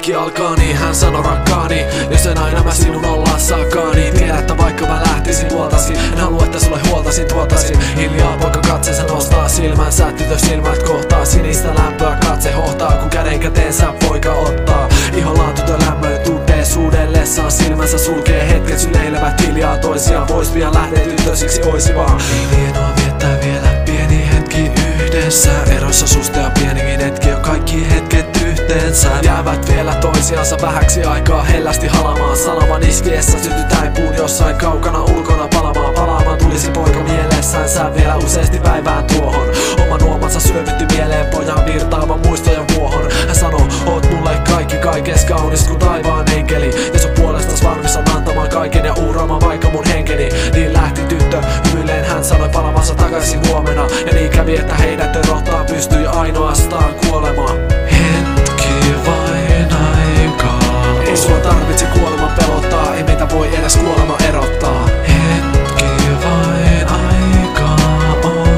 kaikki alkaa, niin hän sanoi rakkaani. Jos en aina mä sinun olla saakaan, niin tiedä, että vaikka mä lähtisin puoltasin, en halua, että sulle huoltasin tuotasin. Hiljaa poika katseensa nostaa silmänsä, tytön silmät kohtaa, sinistä lämpöä katse hohtaa, kun käden käteensä poika ottaa. Ihollaan tytön lämmön tuntee suudellessaan, silmänsä sulkee hetket, syleilevät hiljaa toisiaan. Vois pian lähteä tyttö, siksi oisi vaan niin hienoa viettää vielä pieni hetki yhdessä. Erossa susta ja pienikin hetki, jo kaikki hetket yhteensä jäävät vielä toisiansa vähäksi aikaa hellästi halamaan. Salaman iskiessä sytytään puun jossain kaukana ulkona palamaan. Palaamaan tulisi poika mielessänsä vielä useasti päivään tuohon. Oman nuomansa syövytti mieleen pojan virtaavan muistojen vuohon. Hän sanoo, oot mulle kaikki kaikes kaunis kuin taivaan enkeli. Ja sun puolestas valmis on antamaan kaiken ja uhraamaan vaikka mun henkeni. Niin lähti tyttö, hymyilleen hän sanoi palavansa takaisin huomenna. Ja niin kävi, että heidät erottaa pystyi ainoastaan kuolemaan. Hetki vain aikaa. Ei sua tarvitse kuolema pelottaa, ei meitä voi edes kuolema erottaa. Hetki vain aikaa on.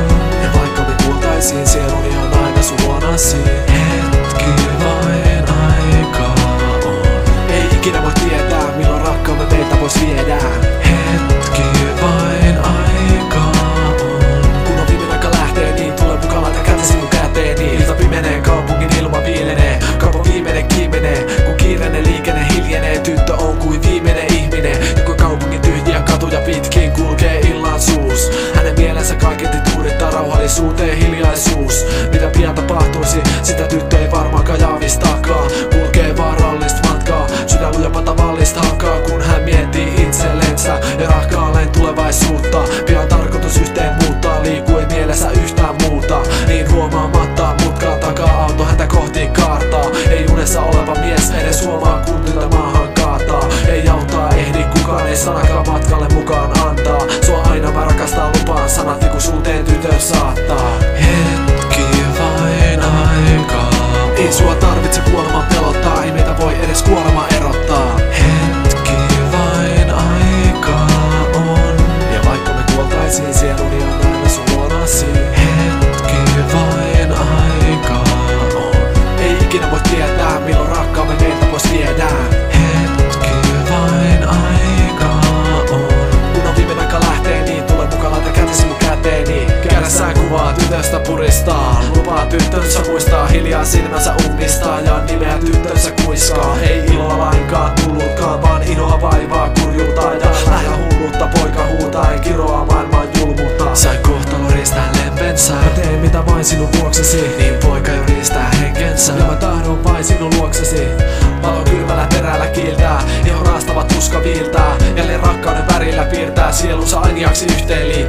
Ja vaikka me kuoltaisiin, sieluni on aina sun luonasi. Hetki vain aikaa on. Ei ikinä voi tietää, milloin rakkaamme meiltä vois viedä. Hetki vain aikaa on. Kun on viimeinen aika lähtee, niin tule mukaan, laita kätesi mun käteeni. Ilta pimenee, kaupungin ilma viilenee, kaupan viimeinen kiimenee. Kun kiireinen liikenne hiljenee, tyttö on kuin viimeinen ihminen. Ja kun kaupungin tyhjiä katuja pitkin kulkee illan suus, hänen mielensä kaiketi tuudittaa rauhallisuuteen hiljaisuus. Mitä pian tapahtuisi, sitä tyttö ei varmaankaan jaavistaakaan. Kulkee vaarallista matkaa, sydän lujapa tavallista hakkaa. Kun hän miettii itsellensä ja rakkaalleen tulevaisuutta, pian tarkoitus yhteen muuttaa, liikkuu ei mielessä yhtään muuta. Niin huomaamatta mutkaa takaa auto häntä kohti kaartaa. Ei unessa oleva mies edes huomaa, kun tyttö maahan kaataa. Ei auttaa ehdi kukaan, ei sanakaan matkalle mukaan antaa. Sua aina mä rakastaa, lupaan sanat, kun suuteen tytön saattaa. Hetki vain aikaa. Ei sua tarvitse kuolema pelottaa, ei meitä voi edes kuolema erottaa. Hetki vain aikaa on. Ja vaikka me kuoltaisiin, sieluni on aina sun luonasi. Hetki vain aikaa on. Ei ikinä voi tietää, milloin rakkaamme meiltä vois viedä. Hetki vain aikaa on. Kun on viimeinen aika lähtee, niin tule mukaan, laita kätesi mun käteeni. Kädessään kuvaa tytöstä puristaa, lupaa tyttönsä muistaa, hiljaa silmänsä ummistaa ja nimeä tyttönsä kuiskaa. Ei iloa lainkaan tullutkaan, vaan inoa vaivaa kurjuutta ja lähellä hulluutta poika huutaen kiroaa maailman julmuutta. Sain kohtalo riistää lempensä, mä teen mitä vain sinun vuoksesi, niin poika jo riistää henkensä. Ja mä tahdon vain sinun luoksesi. Valo kylmällä terällä kiiltää, ihon raastava tuska viiltää, jälleen rakkauden värillä piirtää sielunsa ainiaksi yhteen liittää.